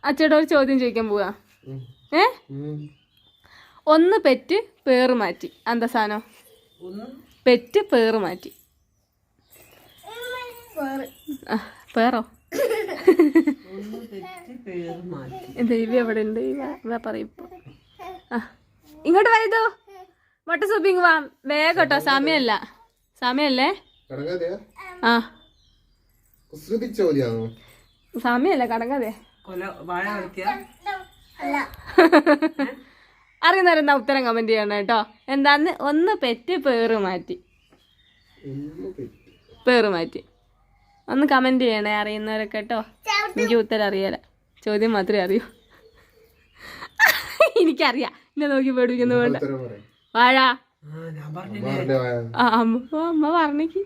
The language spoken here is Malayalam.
അച്ഛയുടെ ഒരു ചോദ്യം ചോദിക്കാൻ പോവാ. ഒന്ന് പെറ്റ് പേറ് മാറ്റി. എന്താ സാധനം? പെറ്റ് പേറ് മാറ്റി. പേറോ? ദൈവം എവിടെ ഉണ്ട്? പറയും. ഇങ്ങോട്ട് വൈതോ മൊട്ട സൂപ്പിങ് വാ വേഗം കേട്ടോ. സമയല്ലേ? ആ സമയല്ലേ കടങ്ങാതെ. അറിയുന്നവരെന്താ ഉത്തരം കമന്റ് ചെയ്യണം കേട്ടോ. എന്താന്ന്? ഒന്ന് പെറ്റ് പേറ് മാറ്റി. ഒന്ന് കമന്റ് ചെയ്യണേ അറിയുന്നവരൊക്കെ കേട്ടോ. എനിക്ക് ഉത്തരം അറിയാല, ചോദ്യം മാത്രമേ അറിയൂ. എനിക്കറിയാം. എന്നെ നോക്കി പേടിക്കുന്നു വേണ്ട. വാഴ. അമ്മ പറഞ്ഞേക്ക്.